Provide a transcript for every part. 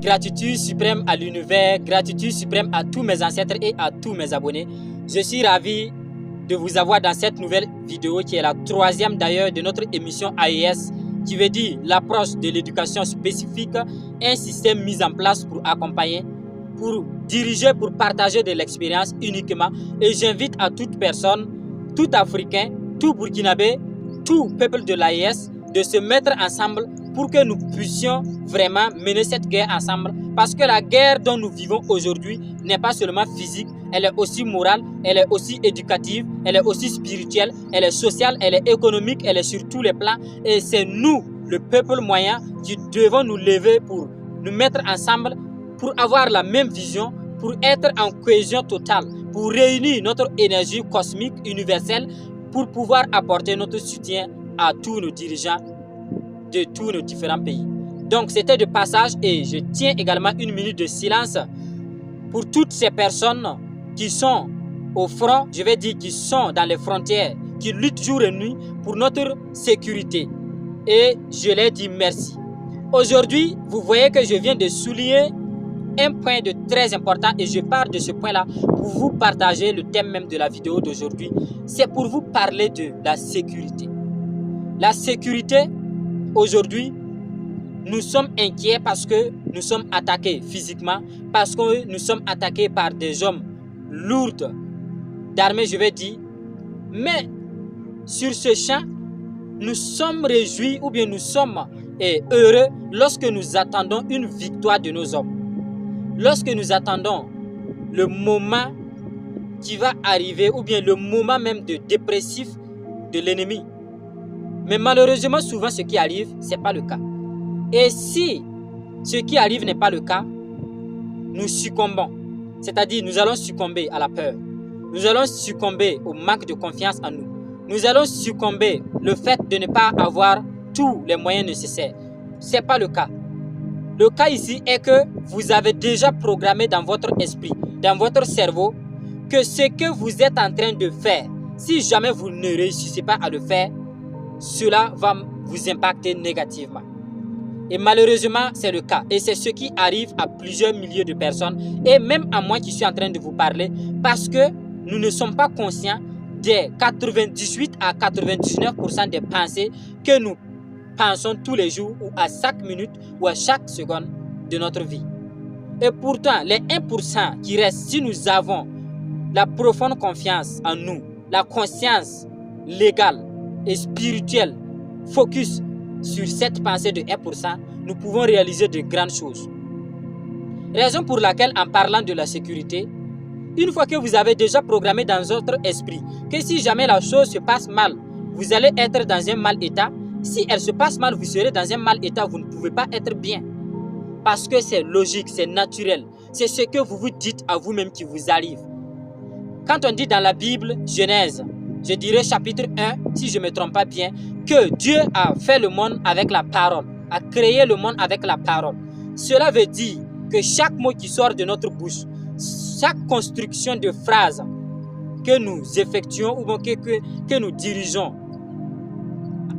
Gratitude suprême à l'univers, gratitude suprême à tous mes ancêtres et à tous mes abonnés. Je suis ravi de vous avoir dans cette nouvelle vidéo qui est la troisième d'ailleurs de notre émission AES, qui veut dire l'approche de l'éducation spécifique, un système mis en place pour accompagner, pour diriger, pour partager de l'expérience uniquement. Et j'invite à toute personne, tout Africain, tout Burkinabé, tout peuple de l'AES de se mettre ensemble pour que nous puissions vraiment mener cette guerre ensemble. Parce que la guerre dont nous vivons aujourd'hui n'est pas seulement physique, elle est aussi morale, elle est aussi éducative, elle est aussi spirituelle, elle est sociale, elle est économique, elle est sur tous les plans. Et c'est nous, le peuple moyen, qui devons nous lever pour nous mettre ensemble, pour avoir la même vision, pour être en cohésion totale, pour réunir notre énergie cosmique universelle, pour pouvoir apporter notre soutien à tous nos dirigeants de tous nos différents pays. Donc c'était de passage et je tiens également une minute de silence pour toutes ces personnes qui sont au front, je vais dire qui sont dans les frontières, qui luttent jour et nuit pour notre sécurité. Et je leur dis merci. Aujourd'hui, vous voyez que je viens de souligner un point de très important et je pars de ce point-là pour vous partager le thème même de la vidéo d'aujourd'hui. C'est pour vous parler de la sécurité. La sécurité, aujourd'hui, nous sommes inquiets parce que nous sommes attaqués physiquement, parce que nous sommes attaqués par des hommes lourds d'armée, je vais dire. Mais sur ce champ, nous sommes réjouis ou bien nous sommes heureux lorsque nous attendons une victoire de nos hommes. Lorsque nous attendons le moment qui va arriver ou bien le moment même de dépressif de l'ennemi. Mais malheureusement, souvent ce qui arrive, ce n'est pas le cas. Et si ce qui arrive n'est pas le cas, nous succombons. C'est-à-dire, nous allons succomber à la peur. Nous allons succomber au manque de confiance en nous. Nous allons succomber au fait de ne pas avoir tous les moyens nécessaires. Ce n'est pas le cas. Le cas ici est que vous avez déjà programmé dans votre esprit, dans votre cerveau, que ce que vous êtes en train de faire, si jamais vous ne réussissez pas à le faire, cela va vous impacter négativement. Et malheureusement, c'est le cas. Et c'est ce qui arrive à plusieurs milliers de personnes. Et même à moi qui suis en train de vous parler. Parce que nous ne sommes pas conscients des 98 à 99% des pensées que nous pensons tous les jours ou à chaque minute ou à chaque seconde de notre vie. Et pourtant, les 1% qui restent, si nous avons la profonde confiance en nous, la conscience légale et spirituelle, focus sur cette pensée de 1%, nous pouvons réaliser de grandes choses. Raison pour laquelle, en parlant de la sécurité, une fois que vous avez déjà programmé dans votre esprit que si jamais la chose se passe mal, vous allez être dans un mal état. Si elle se passe mal, vous serez dans un mal état, vous ne pouvez pas être bien. Parce que c'est logique, c'est naturel. C'est ce que vous vous dites à vous-même qui vous arrive. Quand on dit dans la Bible, Genèse, je dirais chapitre 1, si je ne me trompe pas bien, que Dieu a fait le monde avec la parole, a créé le monde avec la parole. Cela veut dire que chaque mot qui sort de notre bouche, chaque construction de phrase que nous effectuons ou que nous dirigeons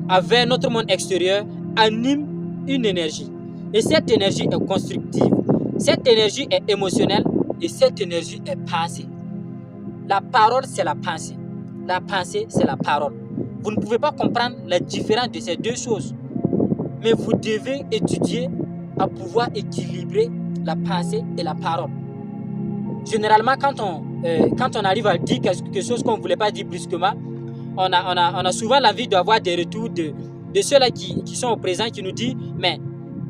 avec notre monde extérieur anime une énergie. Et cette énergie est constructive, cette énergie est émotionnelle et cette énergie est pensée. La parole, c'est la pensée. La pensée, c'est la parole. Vous ne pouvez pas comprendre la différence de ces deux choses. Mais vous devez étudier à pouvoir équilibrer la pensée et la parole. Généralement, quand on arrive à dire quelque chose qu'on ne voulait pas dire brusquement, on a souvent l'envie d'avoir des retours de ceux-là qui sont au présent, qui nous disent « Mais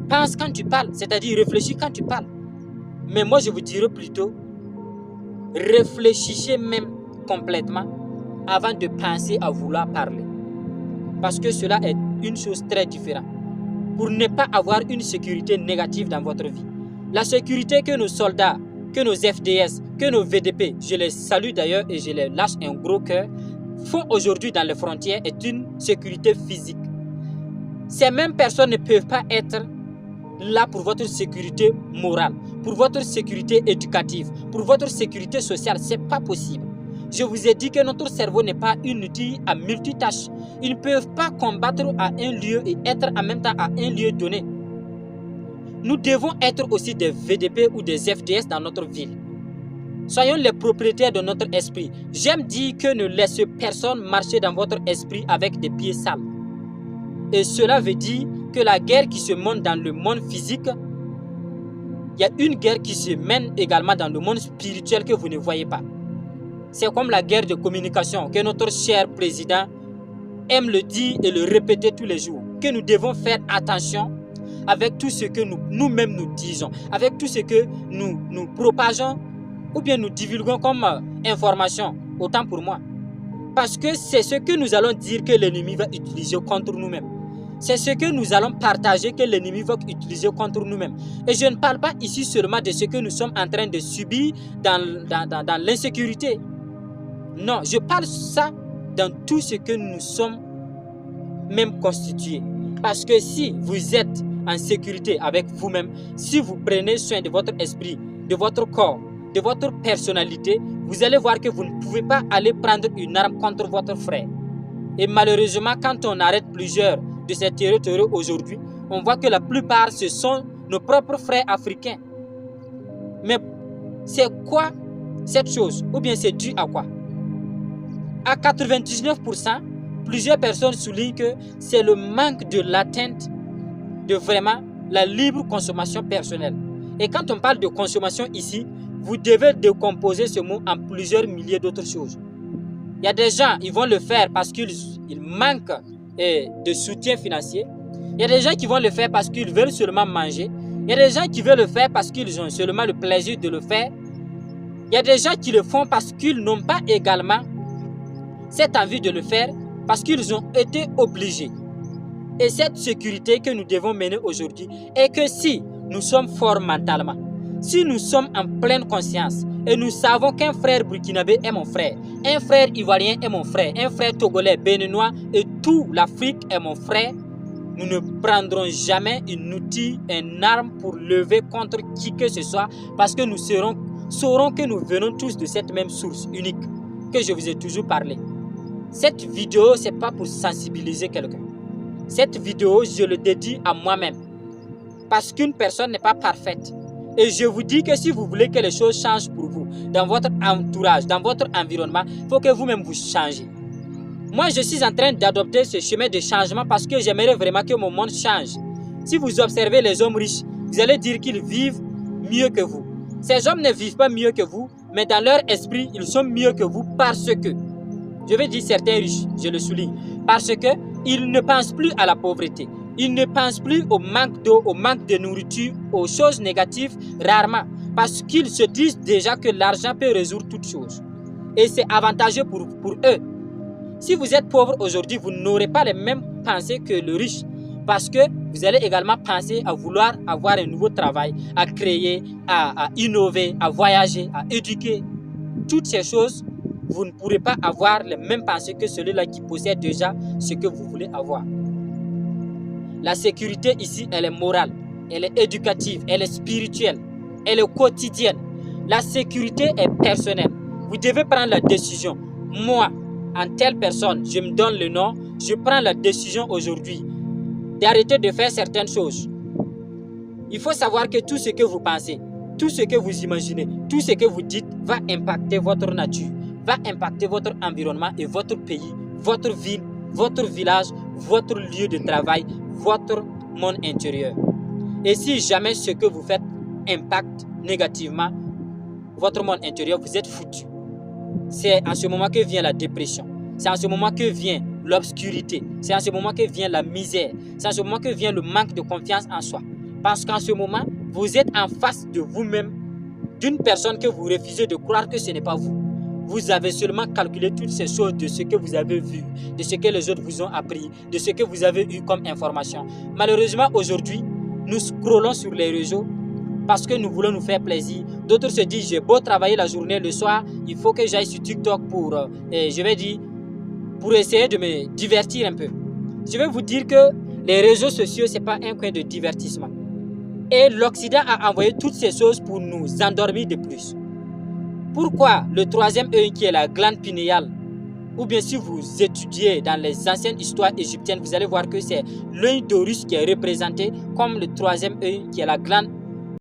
pense quand tu parles, c'est-à-dire réfléchis quand tu parles. » Mais moi, je vous dirais plutôt, réfléchissez même complètement avant de penser à vouloir parler. Parce que cela est une chose très différente. Pour ne pas avoir une sécurité négative dans votre vie. La sécurité que nos soldats, que nos FDS, que nos VDP, je les salue d'ailleurs et je les lâche un gros cœur, font aujourd'hui dans les frontières est une sécurité physique. Ces mêmes personnes ne peuvent pas être là pour votre sécurité morale, pour votre sécurité éducative, pour votre sécurité sociale. Ce n'est pas possible. Je vous ai dit que notre cerveau n'est pas une outil à multitâche. Ils ne peuvent pas combattre à un lieu et être en même temps à un lieu donné. Nous devons être aussi des VDP ou des FDS dans notre ville. Soyons les propriétaires de notre esprit. J'aime dire que ne laissez personne marcher dans votre esprit avec des pieds sales. Et cela veut dire que la guerre qui se mène dans le monde physique, il y a une guerre qui se mène également dans le monde spirituel que vous ne voyez pas. C'est comme la guerre de communication que notre cher président aime le dire et le répéter tous les jours. Que nous devons faire attention avec tout ce que nous-mêmes nous disons, avec tout ce que nous propageons ou bien nous divulguons comme information, autant pour moi. Parce que c'est ce que nous allons dire que l'ennemi va utiliser contre nous-mêmes. C'est ce que nous allons partager que l'ennemi va utiliser contre nous-mêmes. Et je ne parle pas ici seulement de ce que nous sommes en train de subir dans l'insécurité. Non, je parle ça dans tout ce que nous sommes même constitués. Parce que si vous êtes en sécurité avec vous-même, si vous prenez soin de votre esprit, de votre corps, de votre personnalité, vous allez voir que vous ne pouvez pas aller prendre une arme contre votre frère. Et malheureusement, quand on arrête plusieurs de ces terreurs aujourd'hui, on voit que la plupart, ce sont nos propres frères africains. Mais c'est quoi cette chose? Ou bien c'est dû à quoi? À 99%, plusieurs personnes soulignent que c'est le manque de l'atteinte de vraiment la libre consommation personnelle. Et quand on parle de consommation ici, vous devez décomposer ce mot en plusieurs milliers d'autres choses. Il y a des gens, ils vont le faire parce qu'ils manquent de soutien financier. Il y a des gens qui vont le faire parce qu'ils veulent seulement manger. Il y a des gens qui veulent le faire parce qu'ils ont seulement le plaisir de le faire. Il y a des gens qui le font parce qu'ils n'ont pas également cette envie de le faire, parce qu'ils ont été obligés. Et cette sécurité que nous devons mener aujourd'hui est que si nous sommes forts mentalement, si nous sommes en pleine conscience et nous savons qu'un frère burkinabé est mon frère, un frère ivoirien est mon frère, un frère togolais, béninois et tout l'Afrique est mon frère, nous ne prendrons jamais un outil, une arme pour lever contre qui que ce soit parce que nous saurons que nous venons tous de cette même source unique que je vous ai toujours parlé. Cette vidéo, ce n'est pas pour sensibiliser quelqu'un. Cette vidéo, je le dédie à moi-même parce qu'une personne n'est pas parfaite. Et je vous dis que si vous voulez que les choses changent pour vous, dans votre entourage, dans votre environnement, il faut que vous-même vous changez. Moi, je suis en train d'adopter ce chemin de changement parce que j'aimerais vraiment que mon monde change. Si vous observez les hommes riches, vous allez dire qu'ils vivent mieux que vous. Ces hommes ne vivent pas mieux que vous, mais dans leur esprit, ils sont mieux que vous parce que, je vais dire certains riches, je le souligne, parce qu'ils ne pensent plus à la pauvreté. Ils ne pensent plus au manque d'eau, au manque de nourriture, aux choses négatives, rarement. Parce qu'ils se disent déjà que l'argent peut résoudre toutes choses. Et c'est avantageux pour eux. Si vous êtes pauvre aujourd'hui, vous n'aurez pas les mêmes pensées que le riche. Parce que vous allez également penser à vouloir avoir un nouveau travail, à créer, à innover, à voyager, à éduquer. Toutes ces choses, vous ne pourrez pas avoir les mêmes pensées que celui-là qui possède déjà ce que vous voulez avoir. La sécurité ici, elle est morale, elle est éducative, elle est spirituelle, elle est quotidienne. La sécurité est personnelle. Vous devez prendre la décision. Moi, en telle personne, je me donne le nom, je prends la décision aujourd'hui d'arrêter de faire certaines choses. Il faut savoir que tout ce que vous pensez, tout ce que vous imaginez, tout ce que vous dites va impacter votre nature, va impacter votre environnement et votre pays, votre ville, votre village, votre lieu de travail, votre monde intérieur. Et si jamais ce que vous faites impacte négativement votre monde intérieur, vous êtes foutu. C'est en ce moment que vient la dépression. C'est en ce moment que vient l'obscurité. C'est en ce moment que vient la misère. C'est en ce moment que vient le manque de confiance en soi. Parce qu'en ce moment, vous êtes en face de vous-même d'une personne que vous refusez de croire que ce n'est pas vous. Vous avez seulement calculé toutes ces choses de ce que vous avez vu, de ce que les autres vous ont appris, de ce que vous avez eu comme information. Malheureusement, aujourd'hui, nous scrollons sur les réseaux parce que nous voulons nous faire plaisir. D'autres se disent, j'ai beau travailler la journée, le soir, il faut que j'aille sur TikTok pour, pour essayer de me divertir un peu. Je vais vous dire que les réseaux sociaux, ce n'est pas un coin de divertissement. Et l'Occident a envoyé toutes ces choses pour nous endormir de plus. Pourquoi le troisième œil qui est la glande pinéale ou bien si vous étudiez dans les anciennes histoires égyptiennes, vous allez voir que c'est l'œil d'Horus qui est représenté comme le troisième œil, qui est la glande